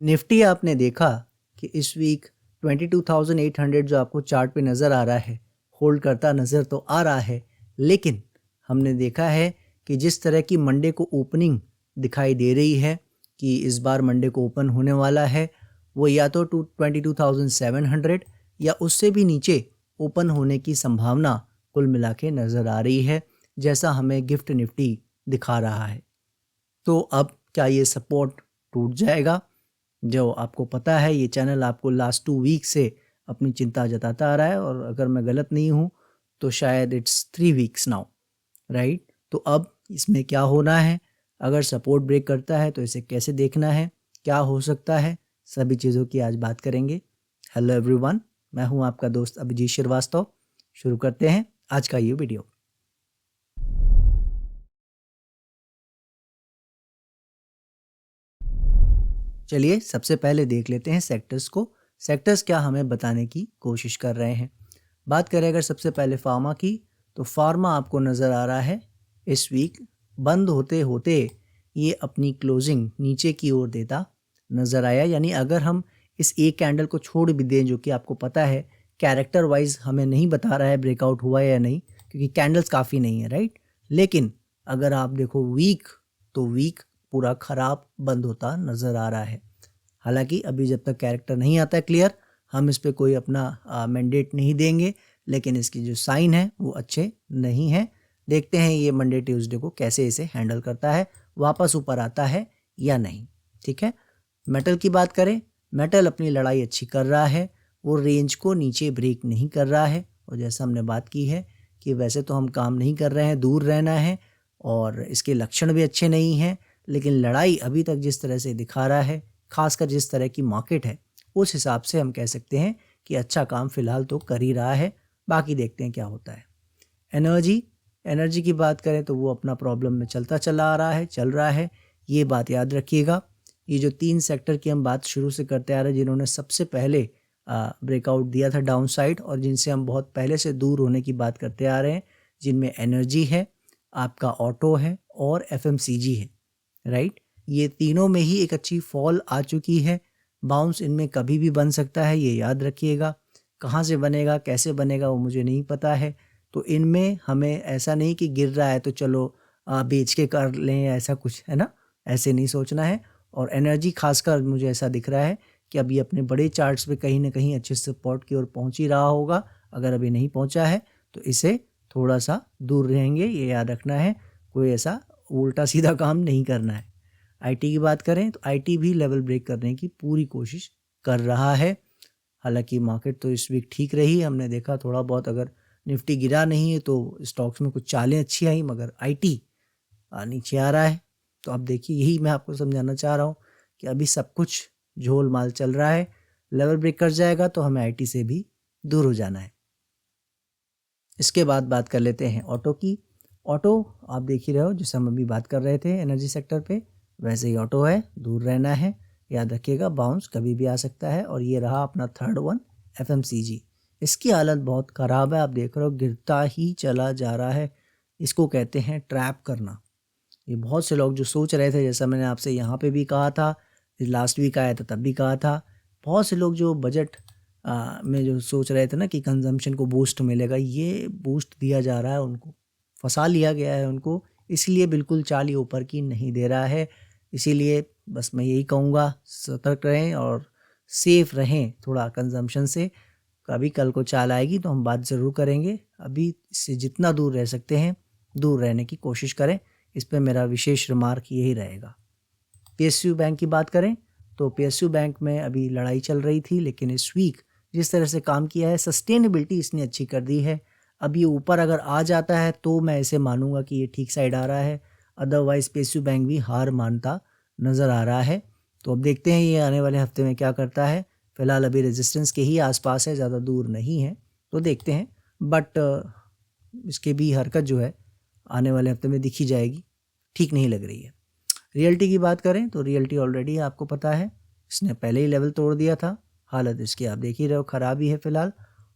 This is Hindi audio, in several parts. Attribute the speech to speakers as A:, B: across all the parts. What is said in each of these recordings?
A: निफ्टी आपने देखा कि इस वीक 22,800 जो आपको चार्ट पे नज़र आ रहा है, होल्ड करता नज़र तो आ रहा है, लेकिन हमने देखा है कि जिस तरह की मंडे को ओपनिंग दिखाई दे रही है कि इस बार मंडे को ओपन होने वाला है, वो या तो 22,700 या उससे भी नीचे ओपन होने की संभावना कुल मिला के नज़र आ रही है, जैसा हमें गिफ्ट निफ्टी दिखा रहा है। तो अब क्या ये सपोर्ट टूट जाएगा? जो आपको पता है, ये चैनल आपको लास्ट 2 वीक से अपनी चिंता जताता आ रहा है और अगर मैं गलत नहीं हूँ तो शायद इट्स 3 वीक्स नाउ, राइट? तो अब इसमें क्या होना है? अगर सपोर्ट ब्रेक करता है तो इसे कैसे देखना है? क्या हो सकता है? सभी चीज़ों की आज बात करेंगे। हेलो एवरीवन, मैं हूँ आपका दोस्त अभिजीत श्रीवास्तव। शुरू करते हैं आज का ये वीडियो। चलिए सबसे पहले देख लेते हैं सेक्टर्स को। सेक्टर्स क्या हमें बताने की कोशिश कर रहे हैं। बात करें अगर सबसे पहले फार्मा की, तो फार्मा आपको नज़र आ रहा है इस वीक बंद होते होते ये अपनी क्लोजिंग नीचे की ओर देता नज़र आया। यानी अगर हम इस एक कैंडल को छोड़ भी दें, जो कि आपको पता है कैरेक्टर वाइज हमें नहीं बता रहा है ब्रेकआउट हुआ है या नहीं, क्योंकि कैंडल्स काफ़ी नहीं है, राइट? लेकिन अगर आप देखो वीक, तो वीक पूरा ख़राब बंद होता नज़र आ रहा है। हालांकि अभी जब तक कैरेक्टर नहीं आता है क्लियर, हम इस पे कोई अपना मैंडेट नहीं देंगे, लेकिन इसकी जो साइन है वो अच्छे नहीं है। देखते हैं ये मंडे ट्यूसडे को कैसे इसे हैंडल करता है, वापस ऊपर आता है या नहीं। ठीक है, मेटल की बात करें, मेटल अपनी लड़ाई अच्छी कर रहा है, वो रेंज को नीचे ब्रेक नहीं कर रहा है। और जैसा हमने बात की है कि वैसे तो हम काम नहीं कर रहे हैं, दूर रहना है और इसके लक्षण भी अच्छे नहीं हैं, लेकिन लड़ाई अभी तक जिस तरह से दिखा रहा है, खासकर जिस तरह की मार्केट है, उस हिसाब से हम कह सकते हैं कि अच्छा काम फिलहाल तो कर ही रहा है। बाकी देखते हैं क्या होता है। एनर्जी, एनर्जी की बात करें तो वो अपना प्रॉब्लम में चलता चला आ रहा है, चल रहा है। ये बात याद रखिएगा। ये जो 3 सेक्टर की हम बात शुरू से करते आ रहे हैं, जिन्होंने सबसे पहले ब्रेकआउट दिया था डाउन साइड और जिनसे हम बहुत पहले से दूर होने की बात करते आ रहे हैं, जिनमें एनर्जी है, आपका ऑटो है और एफएमसीजी है, राइट? ये तीनों में ही एक अच्छी फॉल आ चुकी है। बाउंस इनमें कभी भी बन सकता है, ये याद रखिएगा। कहाँ से बनेगा, कैसे बनेगा, वो मुझे नहीं पता है। तो इनमें हमें ऐसा नहीं कि गिर रहा है तो चलो बेच के कर लें, ऐसा कुछ है ना, ऐसे नहीं सोचना है। और एनर्जी खासकर मुझे ऐसा दिख रहा है कि अभी अपने बड़े चार्ट्स पे कहीं ना कहीं अच्छे सपोर्ट की ओर पहुंच ही रहा होगा। अगर अभी नहीं पहुंचा है तो इसे थोड़ा सा दूर रहेंगे, ये याद रखना है। कोई ऐसा उल्टा सीधा काम नहीं करना है। आईटी की बात करें तो आईटी भी लेवल ब्रेक करने की पूरी कोशिश कर रहा है। हालांकि मार्केट तो इस वीक ठीक रही, हमने देखा थोड़ा बहुत, अगर निफ्टी गिरा नहीं है तो स्टॉक्स में कुछ चालें अच्छी आई, मगर आईटी नीचे आ रहा है। तो अब देखिए, यही मैं आपको समझाना चाह रहा हूँ कि अभी सब कुछ झोल माल चल रहा है। लेवल ब्रेक कर जाएगा तो हमें आईटी से भी दूर हो जाना है। इसके बाद बात कर लेते हैं ऑटो की। ऑटो आप देख ही रहे हो, जैसे हम अभी बात कर रहे थे एनर्जी सेक्टर पे, वैसे ही ऑटो है, दूर रहना है। याद रखिएगा बाउंस कभी भी आ सकता है। और ये रहा अपना थर्ड वन, एफएमसीजी। इसकी हालत बहुत ख़राब है, आप देख रहे हो गिरता ही चला जा रहा है। इसको कहते हैं ट्रैप करना। ये बहुत से लोग जो सोच रहे थे, जैसा मैंने आपसे यहाँ पे भी कहा था, लास्ट वीक आया था तब भी कहा था, बहुत से लोग जो बजट में जो सोच रहे थे ना कि कंजम्पशन को बूस्ट मिलेगा, ये बूस्ट दिया जा रहा है, उनको फंसा लिया गया है उनको। इसलिए बिल्कुल चाल ही ऊपर की नहीं दे रहा है। इसीलिए बस मैं यही कहूँगा, सतर्क रहें और सेफ रहें थोड़ा कंजम्पशन से। कभी कल को चाल आएगी तो हम बात ज़रूर करेंगे। अभी इससे जितना दूर रह सकते हैं दूर रहने की कोशिश करें। इस पे मेरा विशेष रिमार्क यही रहेगा। पीएसयू बैंक की बात करें तो पीएसयू बैंक में अभी लड़ाई चल रही थी, लेकिन इस वीक जिस तरह से काम किया है, सस्टेनेबिलिटी इसने अच्छी कर दी है। अब ये ऊपर अगर आ जाता है तो मैं इसे मानूंगा कि ये ठीक साइड आ रहा है, अदरवाइज पीएसयू बैंक भी हार मानता नज़र आ रहा है। तो अब देखते हैं ये आने वाले हफ्ते में क्या करता है। फिलहाल अभी रेजिस्टेंस के ही आसपास है, ज़्यादा दूर नहीं है, तो देखते हैं। बट इसके भी हरकत जो है आने वाले हफ्ते में दिखी जाएगी, ठीक नहीं लग रही है। रियल्टी की बात करें तो रियल्टी ऑलरेडी आपको पता है, इसने पहले ही लेवल तोड़ दिया था। हालत इसकी आप देख ही रहे हो, ख़राब ही है फिलहाल।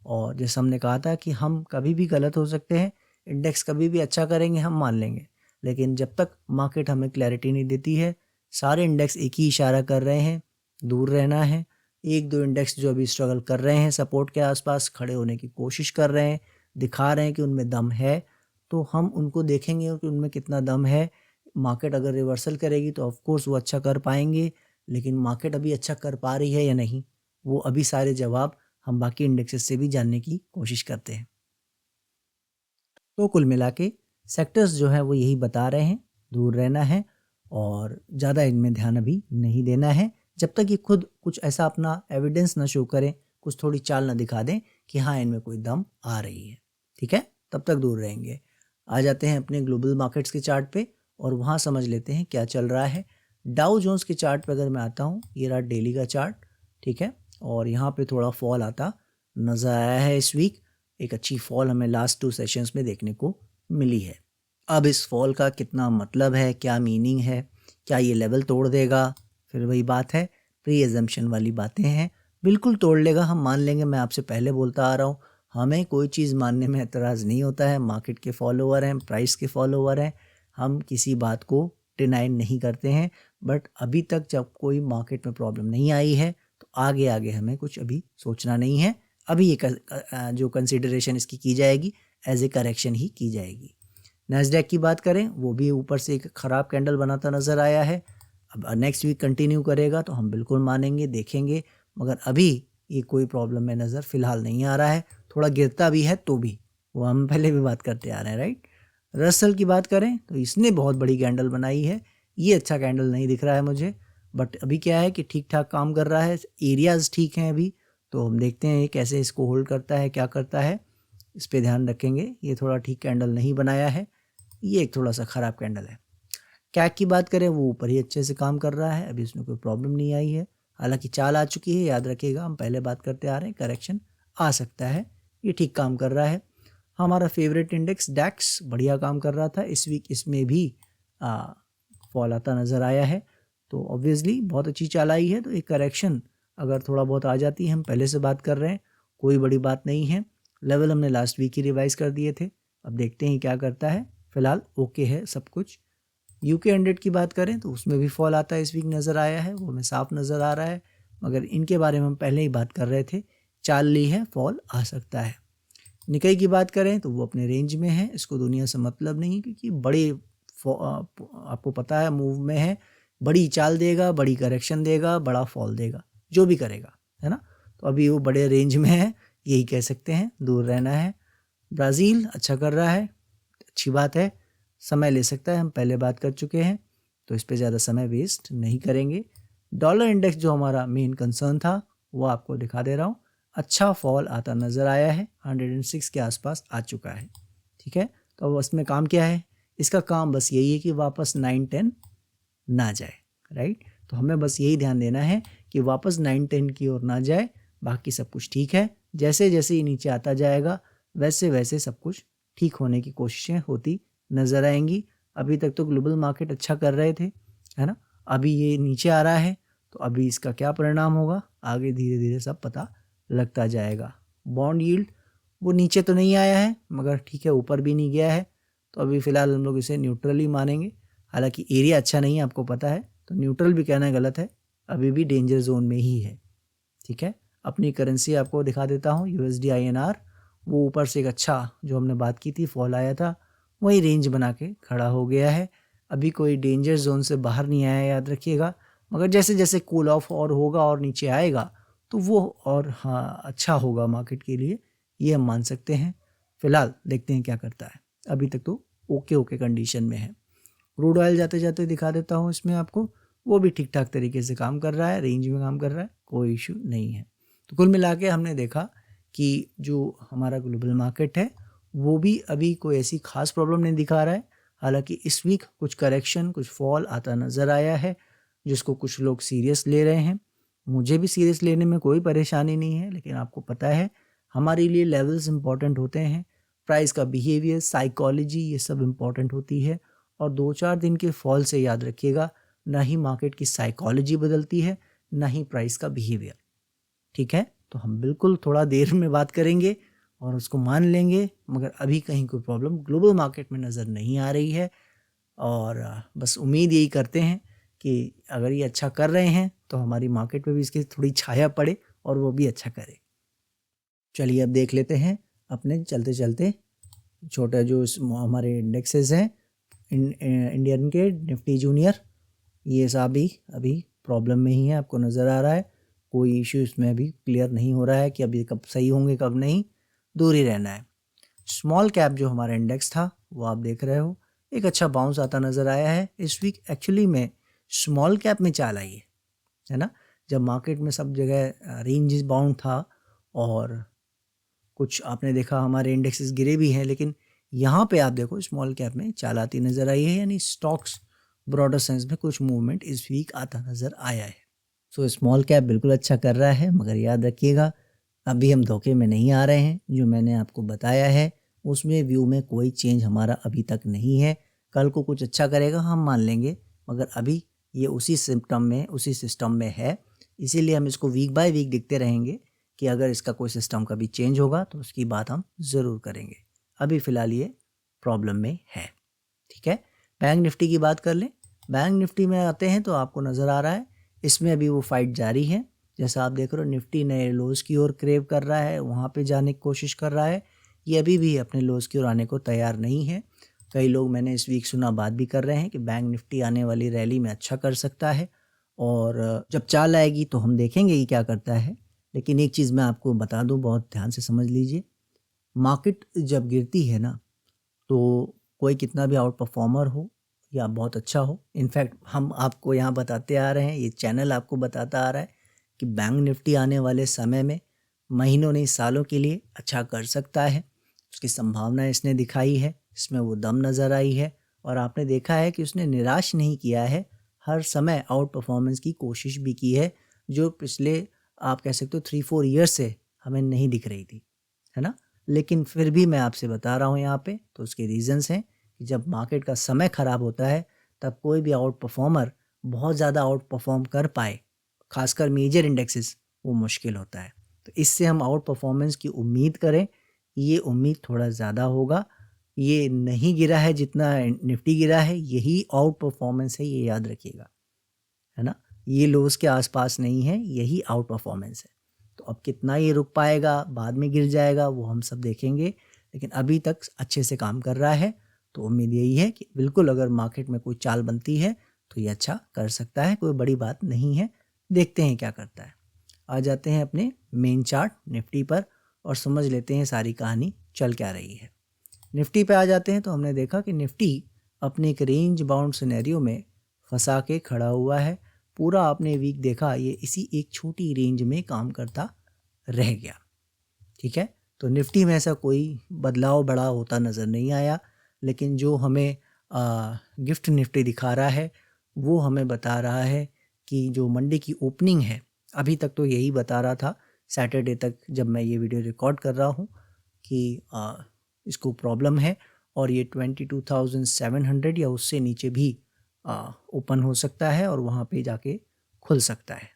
A: और जैसे हमने कहा था कि हम कभी भी गलत हो सकते हैं, इंडेक्स कभी भी अच्छा करेंगे हम मान लेंगे, लेकिन जब तक मार्केट हमें क्लैरिटी नहीं देती है, सारे इंडेक्स एक ही इशारा कर रहे हैं दूर रहना है। एक दो इंडेक्स जो अभी स्ट्रगल कर रहे हैं सपोर्ट के आसपास, खड़े होने की कोशिश कर रहे हैं, दिखा रहे हैं कि उनमें दम है, तो हम उनको देखेंगे कि उनमें कितना दम है। मार्केट अगर रिवर्सल करेगी तो ऑफ कोर्स वो अच्छा कर पाएंगे, लेकिन मार्केट अभी अच्छा कर पा रही है या नहीं, वो अभी सारे जवाब हम बाकी इंडेक्सेस से भी जानने की कोशिश करते हैं। तो कुल मिला के सेक्टर्स जो है वो यही बता रहे हैं, दूर रहना है और ज़्यादा इनमें ध्यान अभी नहीं देना है, जब तक ये खुद कुछ ऐसा अपना एविडेंस ना शो करें, कुछ थोड़ी चाल ना दिखा दें कि हाँ इनमें कोई दम आ रही है। ठीक है, तब तक दूर रहेंगे। आ जाते हैं अपने ग्लोबल मार्केट्स के चार्ट पे और वहाँ समझ लेते हैं क्या चल रहा है। डाउ जोन्स के चार्ट पे अगर मैं आता हूँ, ये रहा डेली का चार्ट, ठीक है, और यहाँ पे थोड़ा फॉल आता नज़र आया है इस वीक। एक अच्छी फॉल हमें लास्ट 2 सेशंस में देखने को मिली है। अब इस फॉल का कितना मतलब है, क्या मीनिंग है, क्या ये लेवल तोड़ देगा, फिर वही बात है, प्री एजम्पशन वाली बातें हैं। बिल्कुल तोड़ लेगा, हम मान लेंगे। मैं आपसे पहले बोलता आ रहा हूँ, हमें कोई चीज़ मानने में एतराज़ नहीं होता है। मार्केट के फॉलोवर हैं, प्राइस के फॉलोवर हैं, हम किसी बात को डिनाई नहीं करते हैं। बट अभी तक जब कोई मार्केट में प्रॉब्लम नहीं आई है तो आगे आगे हमें कुछ अभी सोचना नहीं है। अभी ये जो कंसिडरेशन इसकी की जाएगी एज ए करेक्शन ही की जाएगी। नैस्डैक की बात करें, वो भी ऊपर से एक ख़राब कैंडल बनाता नज़र आया है। अब नेक्स्ट वीक कंटिन्यू करेगा तो हम बिल्कुल मानेंगे, देखेंगे, मगर अभी ये कोई प्रॉब्लम में नज़र फ़िलहाल नहीं आ रहा है। थोड़ा गिरता भी है तो भी, वो हम पहले भी बात करते आ रहे हैं, राइट। रसल की बात करें तो इसने बहुत बड़ी कैंडल बनाई है, ये अच्छा कैंडल नहीं दिख रहा है मुझे। बट अभी क्या है कि ठीक ठाक काम कर रहा है, एरियाज़ ठीक हैं अभी, तो हम देखते हैं कैसे इसको होल्ड करता है, क्या करता है, इस पे ध्यान रखेंगे। ये थोड़ा ठीक कैंडल नहीं बनाया है, ये एक थोड़ा सा ख़राब कैंडल है। कैक की बात करें, वो ऊपर ही अच्छे से काम कर रहा है, अभी इसमें कोई प्रॉब्लम नहीं आई है। हालांकि चाल आ चुकी है, याद रखिएगा, हम पहले बात करते आ रहे हैं, करेक्शन आ सकता है। ये ठीक काम कर रहा है। हमारा फेवरेट इंडेक्स डैक्स बढ़िया काम कर रहा था इस वीक, इसमें भी फॉल आता नज़र आया है। तो ऑब्वियसली बहुत अच्छी चाल आई है, तो एक करेक्शन अगर थोड़ा बहुत आ जाती है, हम पहले से बात कर रहे हैं, कोई बड़ी बात नहीं है। लेवल हमने लास्ट वीक ही रिवाइज़ कर दिए थे, अब देखते हैं क्या करता है। फ़िलहाल ओके है सब कुछ। यूके 100 की बात करें तो उसमें भी फॉल आता है इस वीक नज़र आया है, वो हमें साफ नज़र आ रहा है, मगर इनके बारे में हम पहले ही बात कर रहे थे, चाल ली है, फॉल आ सकता है। निकाई की बात करें तो वो अपने रेंज में है, इसको दुनिया से मतलब नहीं, क्योंकि बड़ी आपको पता है मूव में है, बड़ी चाल देगा, बड़ी करेक्शन देगा, बड़ा फॉल देगा, जो भी करेगा, है ना। तो अभी वो बड़े रेंज में है, यही कह सकते हैं, दूर रहना है। ब्राज़ील अच्छा कर रहा है, अच्छी बात है, समय ले सकता है, हम पहले बात कर चुके हैं, तो इस पे ज़्यादा समय वेस्ट नहीं करेंगे। डॉलर इंडेक्स जो हमारा मेन कंसर्न था, वो आपको दिखा दे रहा हूँ, अच्छा फॉल आता नज़र आया है, 106 के आसपास आ चुका है। ठीक है, तो अब इसमें काम क्या है, इसका काम बस यही है कि वापस 9-10 ना जाए, राइट। तो हमें बस यही ध्यान देना है कि वापस 9-10 की ओर ना जाए, बाकी सब कुछ ठीक है। जैसे जैसे ये नीचे आता जाएगा वैसे वैसे सब कुछ ठीक होने की कोशिशें होती नज़र आएंगी। अभी तक तो ग्लोबल मार्केट अच्छा कर रहे थे, है ना, अभी ये नीचे आ रहा है, तो अभी इसका क्या परिणाम होगा आगे धीरे धीरे सब पता लगता जाएगा। बॉन्ड यील्ड वो नीचे तो नहीं आया है, मगर ठीक है, ऊपर भी नहीं गया है, तो अभी फ़िलहाल हम लोग इसे न्यूट्रल ही मानेंगे। हालांकि एरिया अच्छा नहीं है, आपको पता है, तो न्यूट्रल भी कहना गलत है, अभी भी डेंजर जोन में ही है। ठीक है, अपनी करेंसी आपको दिखा देता हूँ, USD INR, वो ऊपर से एक अच्छा जो हमने बात की थी फॉल आया था, वही रेंज बना के खड़ा हो गया है। अभी कोई डेंजर जोन से बाहर नहीं आया, याद रखिएगा, मगर जैसे जैसे कूल ऑफ और होगा और नीचे आएगा तो वो और हाँ अच्छा होगा मार्केट के लिए, ये हम मान सकते हैं। फ़िलहाल देखते हैं क्या करता है, अभी तक तो ओके ओके कंडीशन में है। क्रूड ऑयल जाते जाते दिखा देता हूँ इसमें आपको, वो भी ठीक ठाक तरीके से काम कर रहा है, रेंज में काम कर रहा है, कोई इशू नहीं है। तो कुल मिला के हमने देखा कि जो हमारा ग्लोबल मार्केट है वो भी अभी कोई ऐसी खास प्रॉब्लम नहीं दिखा रहा है। हालांकि इस वीक कुछ करेक्शन, कुछ फॉल आता नज़र आया है, जिसको कुछ लोग सीरियस ले रहे हैं। मुझे भी सीरियस लेने में कोई परेशानी नहीं है, लेकिन आपको पता है हमारे लिए लेवल्स इंपॉर्टेंट होते हैं, प्राइस का बिहेवियर, साइकोलॉजी, ये सब इम्पॉर्टेंट होती है। और 2-4 दिन के फॉल से याद रखिएगा, ना ही मार्केट की साइकोलॉजी बदलती है, ना ही प्राइस का बिहेवियर। ठीक है, तो हम बिल्कुल थोड़ा देर में बात करेंगे और उसको मान लेंगे, मगर अभी कहीं कोई प्रॉब्लम ग्लोबल मार्केट में नज़र नहीं आ रही है। और बस उम्मीद यही करते हैं कि अगर ये अच्छा कर रहे हैं तो तो हमारी मार्केट में भी इसकी थोड़ी छाया पड़े और वो भी अच्छा करे। चलिए अब देख लेते हैं अपने चलते चलते छोटा जो हमारे इंडेक्सेस हैं इंडियन के निफ्टी जूनियर, ये सब अभी प्रॉब्लम में ही है। आपको नज़र आ रहा है कोई इशू इसमें अभी क्लियर नहीं हो रहा है कि अभी कब सही होंगे कब नहीं, दूर ही रहना है। स्मॉल कैप जो हमारा इंडेक्स था वो आप देख रहे हो एक अच्छा बाउंस आता नज़र आया है इस वीक। एक्चुअली में स्मॉल कैप में चाल आई है ना, जब मार्केट में सब जगह रेंज बाउंड था और कुछ आपने देखा हमारे इंडेक्सेस गिरे भी हैं, लेकिन यहाँ पे आप देखो स्मॉल कैप में चाल आती नज़र आई है, यानी स्टॉक्स ब्रॉडर सेंस में कुछ मूवमेंट इस वीक आता नज़र आया है। सो स्मॉल कैप बिल्कुल अच्छा कर रहा है, मगर याद रखिएगा अभी हम धोखे में नहीं आ रहे हैं। जो मैंने आपको बताया है उसमें व्यू में कोई चेंज हमारा अभी तक नहीं है। कल को कुछ अच्छा करेगा हम मान लेंगे, मगर अभी ये उसी सिस्टम में है, इसीलिए हम इसको वीक बाय वीक देखते रहेंगे कि अगर इसका कोई सिस्टम कभी चेंज होगा तो उसकी बात हम ज़रूर करेंगे। अभी फ़िलहाल ये प्रॉब्लम में है, ठीक है। बैंक निफ्टी की बात कर लें। बैंक निफ्टी में आते हैं तो आपको नज़र आ रहा है इसमें अभी वो फाइट जारी है। जैसा आप देख रहे हो निफ्टी नए लोज की ओर क्रेव कर रहा है, वहाँ पे जाने की कोशिश कर रहा है। ये अभी भी अपने लोज की ओर आने को तैयार नहीं है। कई लोग मैंने इस वीक सुना बात भी कर रहे हैं कि बैंक निफ्टी आने वाली रैली में अच्छा कर सकता है, और जब चाल आएगी तो हम देखेंगे कि क्या करता है। लेकिन एक चीज़ मैं आपको बता दूं, बहुत ध्यान से समझ लीजिए, मार्केट जब गिरती है ना तो कोई कितना भी आउट परफॉर्मर हो या बहुत अच्छा हो, इनफैक्ट हम आपको यहाँ बताते आ रहे हैं, ये चैनल आपको बताता आ रहा है कि बैंक निफ्टी आने वाले समय में महीनों नहीं सालों के लिए अच्छा कर सकता है। उसकी संभावना इसने दिखाई है, इसमें वो दम नज़र आई है, और आपने देखा है कि उसने निराश नहीं किया है, हर समय आउट परफॉर्मेंस की कोशिश भी की है, जो पिछले आप कह सकते हो 3-4 ईयर्स से हमें नहीं दिख रही थी, है ना। लेकिन फिर भी मैं आपसे बता रहा हूँ यहाँ पे, तो उसके रीजंस हैं कि जब मार्केट का समय ख़राब होता है तब कोई भी आउट परफॉर्मर बहुत ज़्यादा आउट परफॉर्म कर पाए, खासकर मेजर इंडेक्सेस, वो मुश्किल होता है। तो इससे हम आउट परफॉर्मेंस की उम्मीद करें, ये उम्मीद थोड़ा ज़्यादा होगा। ये नहीं गिरा है जितना निफ्टी गिरा है, यही आउट परफॉर्मेंस है, ये याद रखिएगा, है ना। ये लोस के आसपास नहीं है, यही आउट परफॉर्मेंस है। तो अब कितना ये रुक पाएगा, बाद में गिर जाएगा, वो हम सब देखेंगे, लेकिन अभी तक अच्छे से काम कर रहा है। तो उम्मीद यही है कि बिल्कुल अगर मार्केट में कोई चाल बनती है तो ये अच्छा कर सकता है, कोई बड़ी बात नहीं है। देखते हैं क्या करता है। आ जाते हैं अपने मेन चार्ट निफ्टी पर और समझ लेते हैं सारी कहानी चल क्या रही है। निफ्टी पे आ जाते हैं तो हमने देखा कि निफ्टी अपने एक रेंज बाउंड सिनेरियो में फंसा के खड़ा हुआ है। पूरा आपने वीक देखा ये इसी एक छोटी रेंज में काम करता रह गया, ठीक है। तो निफ्टी में ऐसा कोई बदलाव बड़ा होता नज़र नहीं आया, लेकिन जो हमें गिफ्ट निफ्टी दिखा रहा है वो हमें बता रहा है कि जो मंडे की ओपनिंग है, अभी तक तो यही बता रहा था सैटरडे तक जब मैं ये वीडियो रिकॉर्ड कर रहा हूँ कि इसको प्रॉब्लम है और ये 22,700 या उससे नीचे भी ओपन हो सकता है और वहाँ पे जाके खुल सकता है,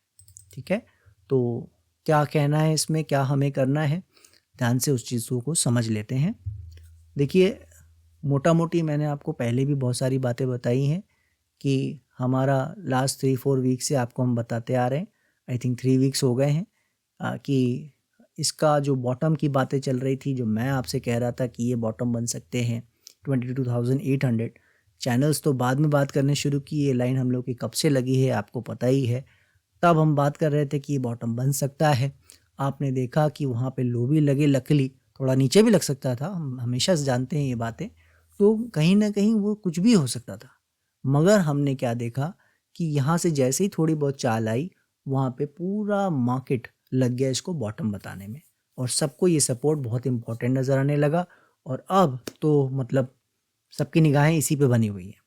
A: ठीक है। तो क्या कहना है इसमें, क्या हमें करना है, ध्यान से उस चीज़ों को समझ लेते हैं। देखिए मोटा मोटी मैंने आपको पहले भी बहुत सारी बातें बताई हैं कि हमारा लास्ट 3-4 वीक से आपको हम बताते आ रहे हैं, आई थिंक 3 वीक्स हो गए हैं, कि इसका जो बॉटम की बातें चल रही थी, जो मैं आपसे कह रहा था कि ये बॉटम बन सकते हैं 22,800। चैनल्स तो बाद में बात करने शुरू की, ये लाइन हम लोग की कब से लगी है आपको पता ही है। तब हम बात कर रहे थे कि ये बॉटम बन सकता है। आपने देखा कि वहाँ पे लो भी लगे, लकली थोड़ा नीचे भी लग सकता था, हम हमेशा से जानते हैं ये बातें, तो कहीं ना कहीं वो कुछ भी हो सकता था। मगर हमने क्या देखा कि यहाँ से जैसे ही थोड़ी बहुत चाल आई, वहाँ पे पूरा मार्केट लग गया इसको बॉटम बताने में, और सबको ये सपोर्ट बहुत इंपॉर्टेंट नज़र आने लगा, और अब तो मतलब सबकी निगाहें इसी पे बनी हुई हैं।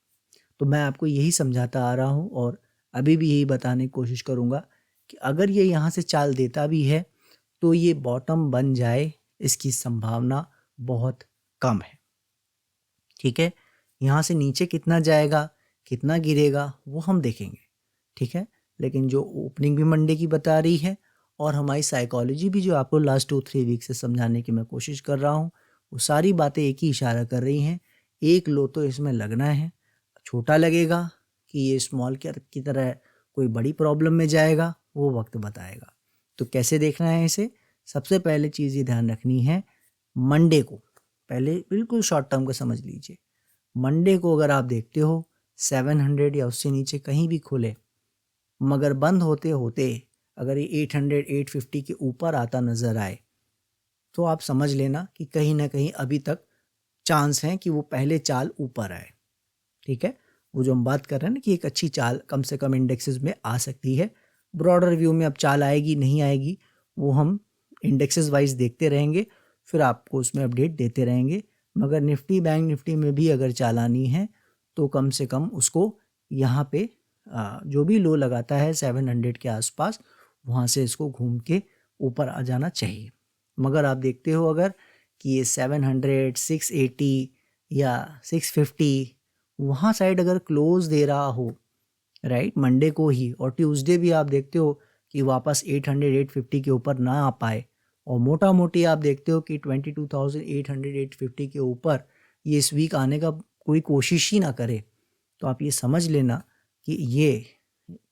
A: तो मैं आपको यही समझाता आ रहा हूँ और अभी भी यही बताने की कोशिश करूँगा कि अगर ये यहाँ से चाल देता भी है तो ये बॉटम बन जाए, इसकी संभावना बहुत कम है, ठीक है। यहाँ से नीचे कितना जाएगा, कितना गिरेगा, वो हम देखेंगे, ठीक है। लेकिन जो ओपनिंग भी मंडे की बता रही है और हमारी साइकोलॉजी भी जो आपको लास्ट 2-3 वीक से समझाने की मैं कोशिश कर रहा हूँ, वो सारी बातें एक ही इशारा कर रही हैं, एक लो तो इसमें लगना है। छोटा लगेगा कि ये स्मॉल कैप की तरह कोई बड़ी प्रॉब्लम में जाएगा, वो वक्त बताएगा। तो कैसे देखना है इसे? सबसे पहले चीज़ ये ध्यान रखनी है, मंडे को पहले बिल्कुल शॉर्ट टर्म का समझ लीजिए। मंडे को अगर आप देखते हो 700 या उससे नीचे कहीं भी खुले, मगर बंद होते होते अगर ये 800 850 के ऊपर आता नज़र आए, तो आप समझ लेना कि कहीं ना कहीं अभी तक चांस हैं कि वो पहले चाल ऊपर आए। ठीक है, वो जो हम बात कर रहे हैं ना कि एक अच्छी चाल कम से कम इंडेक्सेस में आ सकती है। ब्रॉडर व्यू में अब चाल आएगी नहीं आएगी वो हम इंडेक्सेस वाइज देखते रहेंगे, फिर आपको उसमें अपडेट देते रहेंगे। मगर निफ्टी बैंक निफ्टी में भी अगर चाल आनी है तो कम से कम उसको यहाँ पे जो भी लो लगाता है 700 के आसपास, वहाँ से इसको घूम के ऊपर आ जाना चाहिए। मगर आप देखते हो अगर कि ये 700 680 या 650 वहाँ साइड अगर क्लोज दे रहा हो, राइट, मंडे को ही, और ट्यूसडे भी आप देखते हो कि वापस 800 850 के ऊपर ना आ पाए, और मोटा मोटी आप देखते हो कि 22,800 850 के ऊपर ये इस वीक आने का कोई कोशिश ही ना करे, तो आप ये समझ लेना कि ये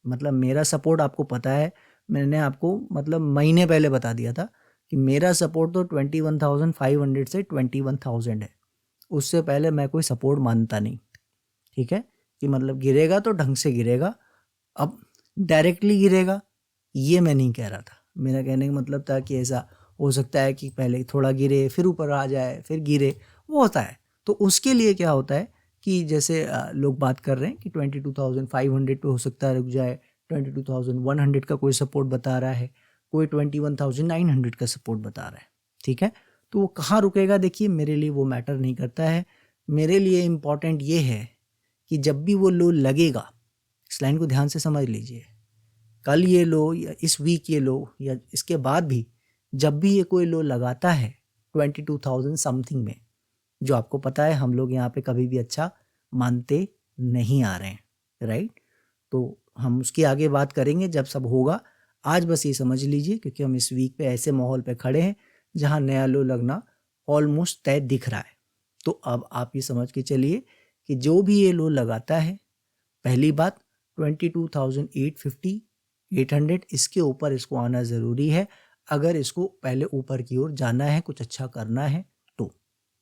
A: मतलब मेरा सपोर्ट आपको पता है, मैंने आपको मतलब महीने पहले बता दिया था कि मेरा सपोर्ट तो 21,500 से 21,000 है, उससे पहले मैं कोई सपोर्ट मानता नहीं। ठीक है, कि मतलब गिरेगा तो ढंग से गिरेगा, अब डायरेक्टली गिरेगा ये मैं नहीं कह रहा था। मेरा कहने का मतलब था कि ऐसा हो सकता है कि पहले थोड़ा गिरे फिर ऊपर आ जाए फिर गिरे, वो होता है। तो उसके लिए क्या होता है कि जैसे लोग बात कर रहे हैं कि 22,500 पे हो सकता है रुक जाए, 22,100 का कोई सपोर्ट बता रहा है, कोई 21,900 का सपोर्ट बता रहा है। ठीक है, तो वो कहाँ रुकेगा देखिए, मेरे लिए वो मैटर नहीं करता है। मेरे लिए इम्पॉर्टेंट ये है कि जब भी वो लो लगेगा, इस लाइन को ध्यान से समझ लीजिए, कल ये लो या इस वीक ये लो या इसके बाद भी जब भी ये कोई लो लगाता है 22,000 समथिंग में, जो आपको पता है हम लोग यहाँ पे कभी भी अच्छा मानते नहीं आ रहे हैं, राइट। तो हम उसकी आगे बात करेंगे जब सब होगा। आज बस ये समझ लीजिए, क्योंकि हम इस वीक पे ऐसे माहौल पे खड़े हैं जहाँ नया लो लगना ऑलमोस्ट तय दिख रहा है। तो अब आप ये समझ के चलिए कि जो भी ये लो लगाता है, पहली बात 22,850 800 इसके ऊपर इसको आना ज़रूरी है, अगर इसको पहले ऊपर की ओर जाना है, कुछ अच्छा करना है तो।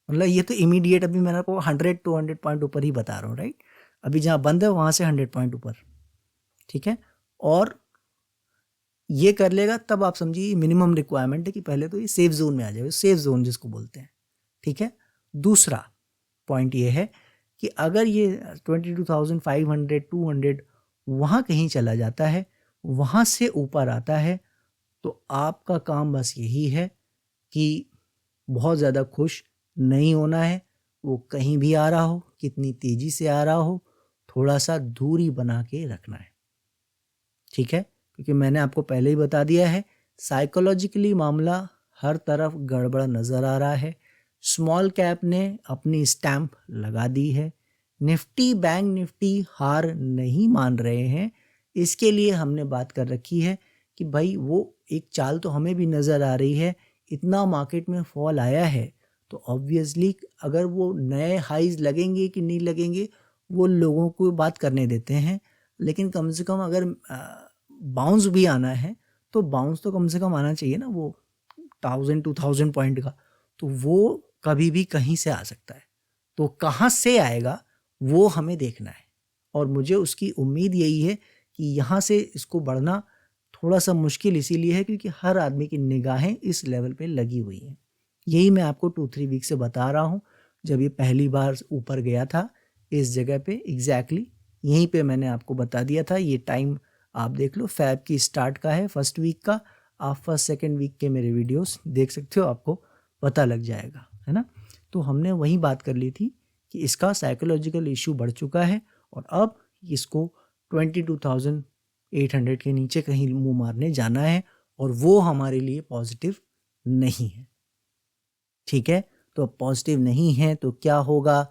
A: मतलब ये तो इमीडिएट अभी मैंने आपको 100-200 पॉइंट ऊपर ही बता रहा हूँ, राइट। अभी जहाँ बंद है वहाँ से 100 पॉइंट ऊपर, ठीक है। और ये कर लेगा तब आप समझिए मिनिमम रिक्वायरमेंट है कि पहले तो ये सेफ जोन में आ जाए, सेफ जोन जिसको बोलते हैं। ठीक है, दूसरा पॉइंट ये है कि अगर ये 22,500 200 वहाँ कहीं चला जाता है, वहाँ से ऊपर आता है, तो आपका काम बस यही है कि बहुत ज़्यादा खुश नहीं होना है। वो कहीं भी आ रहा हो, कितनी तेज़ी से आ रहा हो, थोड़ा सा दूरी बना के रखना है। ठीक है, क्योंकि मैंने आपको पहले ही बता दिया है, साइकोलॉजिकली मामला हर तरफ गड़बड़ नज़र आ रहा है। स्मॉल कैप ने अपनी स्टैंप लगा दी है, निफ्टी बैंक निफ्टी हार नहीं मान रहे हैं। इसके लिए हमने बात कर रखी है कि भाई वो एक चाल तो हमें भी नज़र आ रही है, इतना मार्केट में फॉल आया है तो ऑब्वियसली अगर वो नए हाइज लगेंगे कि नहीं लगेंगे वो लोगों को बात करने देते हैं, लेकिन कम से कम अगर बाउंस भी आना है तो बाउंस तो कम से कम आना चाहिए ना, वो 1,000-2,000 पॉइंट का, तो वो कभी भी कहीं से आ सकता है। तो कहाँ से आएगा वो हमें देखना है, और मुझे उसकी उम्मीद यही है कि यहाँ से इसको बढ़ना थोड़ा सा मुश्किल इसीलिए है क्योंकि हर आदमी की निगाहें इस लेवल पे लगी हुई हैं। यही मैं आपको 2-3 वीक से बता रहा हूँ। जब ये पहली बार ऊपर गया था इस जगह पे, एग्जैक्टली यहीं पे मैंने आपको बता दिया था। ये टाइम आप देख लो, फैब की स्टार्ट का है, फर्स्ट वीक का। आप फर्स्ट सेकेंड वीक के मेरे वीडियोस देख सकते हो, आपको पता लग जाएगा, है ना। तो हमने वही बात कर ली थी कि इसका साइकोलॉजिकल इशू बढ़ चुका है और अब इसको 22,800 के नीचे कहीं मुंह मारने जाना है, और वो हमारे लिए पॉजिटिव नहीं है। ठीक है, तो पॉजिटिव नहीं है तो क्या होगा,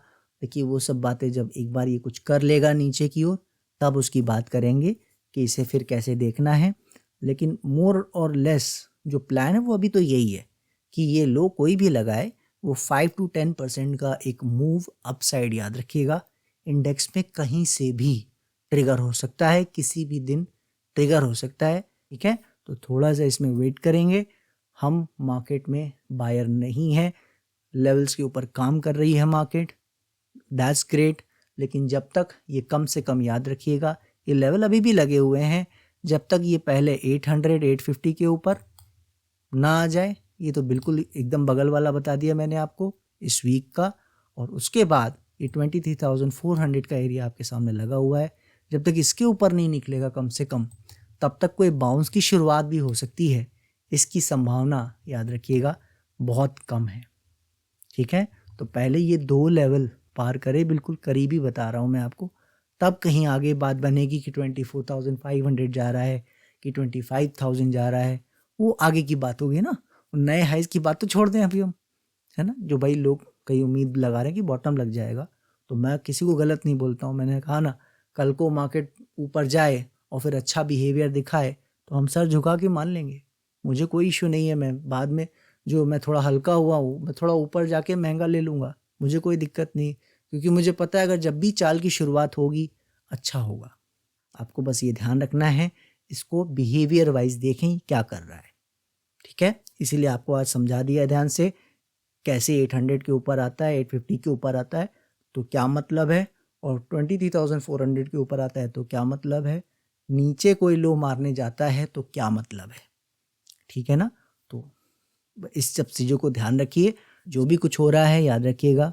A: देखिए वो सब बातें जब एक बार ये कुछ कर लेगा नीचे की ओर, तब उसकी बात करेंगे कि इसे फिर कैसे देखना है। लेकिन मोर और लेस जो प्लान है वो अभी तो यही है कि ये लो कोई भी लगाए वो 5-10% का एक मूव अपसाइड याद रखिएगा। इंडेक्स में कहीं से भी ट्रिगर हो सकता है किसी भी दिन, ट्रिगर हो सकता है, ठीक है। तो थोड़ा सा इसमें वेट करेंगे। हम मार्केट में बायर नहीं है, लेवल्स के ऊपर काम कर रही है मार्केट, दैट्स ग्रेट। लेकिन जब तक ये कम से कम याद रखिएगा, ये लेवल अभी भी लगे हुए हैं, जब तक ये पहले 800 850 के ऊपर ना आ जाए, ये तो बिल्कुल एकदम बगल वाला बता दिया मैंने आपको इस वीक का, और उसके बाद ये 23,400 का एरिया आपके सामने लगा हुआ है। जब तक इसके ऊपर नहीं निकलेगा कम से कम, तब तक कोई बाउंस की शुरुआत भी हो सकती है। इसकी संभावना याद रखिएगा बहुत कम है, ठीक है। तो पहले ये 2 लेवल पार करे, बिल्कुल करीबी बता रहा हूँ मैं आपको, तब कहीं आगे बात बनेगी कि 24,500 जा रहा है कि 25,000 जा रहा है, वो आगे की बात होगी ना। नए हाइज की बात तो छोड़ दें अभी हम, है ना। जो भाई लोग कई उम्मीद लगा रहे हैं कि बॉटम लग जाएगा, तो मैं किसी को गलत नहीं बोलता हूँ। मैंने कहा ना, कल को मार्केट ऊपर जाए और फिर अच्छा बिहेवियर दिखाए तो हम सर झुका के मान लेंगे, मुझे कोई इशू नहीं है। मैं बाद में जो मैं थोड़ा हल्का हुआ हूँ, मैं थोड़ा ऊपर जाके महंगा ले लूँगा, मुझे कोई दिक्कत नहीं, क्योंकि मुझे पता है अगर जब भी चाल की शुरुआत होगी अच्छा होगा। आपको बस ये ध्यान रखना है, इसको बिहेवियर वाइज देखें क्या कर रहा है, ठीक है। इसीलिए आपको आज समझा दिया ध्यान से, कैसे 800 के ऊपर आता है, 850 के ऊपर आता है तो क्या मतलब है, और 23,400 के ऊपर आता है तो क्या मतलब है, नीचे कोई लो मारने जाता है तो क्या मतलब है, ठीक है ना। तो इस सब चीज़ों को ध्यान रखिए। जो भी कुछ हो रहा है याद रखिएगा,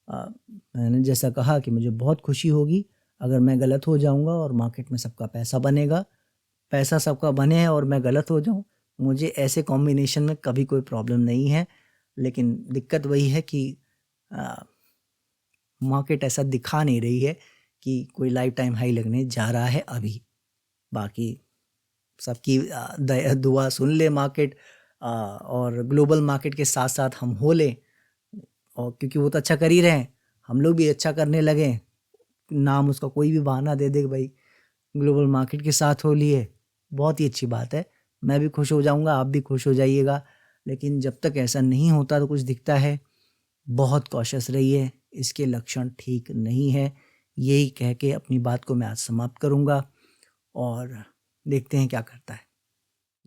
A: मैंने जैसा कहा कि मुझे बहुत खुशी होगी अगर मैं गलत हो जाऊंगा और मार्केट में सबका पैसा बनेगा, पैसा सबका बने और मैं गलत हो जाऊं, मुझे ऐसे कॉम्बिनेशन में कभी कोई प्रॉब्लम नहीं है। लेकिन दिक्कत वही है कि मार्केट ऐसा दिखा नहीं रही है कि कोई लाइफ टाइम हाई लगने जा रहा है अभी। बाकी सबकी दुआ सुन ले मार्केट, और ग्लोबल मार्केट के साथ साथ हम हो लें, और क्योंकि वो तो अच्छा कर ही रहे हैं, हम लोग भी अच्छा करने लगे। नाम उसका कोई भी बहाना दे दे भाई ग्लोबल मार्केट के साथ हो लिए, बहुत ही अच्छी बात है, मैं भी खुश हो जाऊंगा, आप भी खुश हो जाइएगा। लेकिन जब तक ऐसा नहीं होता तो कुछ दिखता है, बहुत कॉशियस रहिए, इसके लक्षण ठीक नहीं है। यही कह के अपनी बात को मैं आज समाप्त करूंगा और देखते हैं क्या करता है।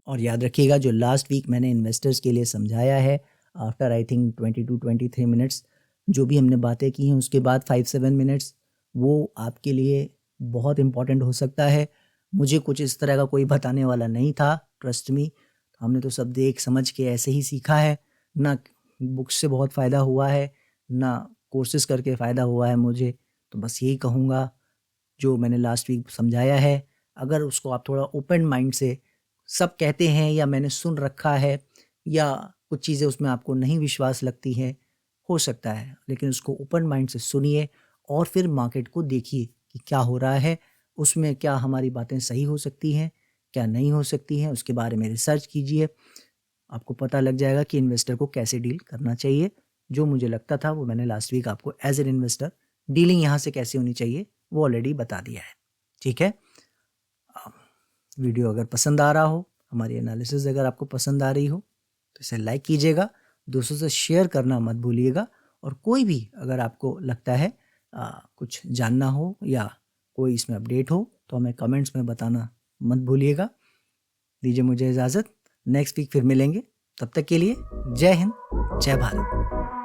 A: और याद रखिएगा जो लास्ट वीक मैंने इन्वेस्टर्स के लिए समझाया है, आफ्टर आई थिंक 22-23 मिनट्स जो भी हमने बातें की हैं, उसके बाद 5-7 मिनट्स, वो आपके लिए बहुत इम्पॉर्टेंट हो सकता है। मुझे कुछ इस तरह का कोई बताने वाला नहीं था, ट्रस्ट मी। हमने तो सब देख समझ के ऐसे ही सीखा है, ना बुक्स से बहुत फ़ायदा हुआ है, ना कोर्सेज करके फ़ायदा हुआ है मुझे। तो बस यही कहूँगा, जो मैंने लास्ट वीक समझाया है, अगर उसको आप थोड़ा ओपन माइंड से, सब कहते हैं या मैंने सुन रखा है या कुछ चीज़ें उसमें आपको नहीं विश्वास लगती हैं, हो सकता है, लेकिन उसको ओपन माइंड से सुनिए और फिर मार्केट को देखिए कि क्या हो रहा है, उसमें क्या हमारी बातें सही हो सकती हैं, क्या नहीं हो सकती हैं, उसके बारे में रिसर्च कीजिए। आपको पता लग जाएगा कि इन्वेस्टर को कैसे डील करना चाहिए। जो मुझे लगता था वो मैंने लास्ट वीक आपको एज एन इन्वेस्टर डीलिंग यहाँ से कैसे होनी चाहिए वो ऑलरेडी बता दिया है, ठीक है। वीडियो अगर पसंद आ रहा हो, हमारी एनालिसिस अगर आपको पसंद आ रही हो, तो इसे लाइक कीजिएगा, दूसरों से शेयर करना मत भूलिएगा। और कोई भी अगर आपको लगता है कुछ जानना हो या कोई इसमें अपडेट हो तो हमें कमेंट्स में बताना मत भूलिएगा। दीजिए मुझे इजाज़त, नेक्स्ट वीक फिर मिलेंगे, तब तक के लिए जय हिंद, जय भारत।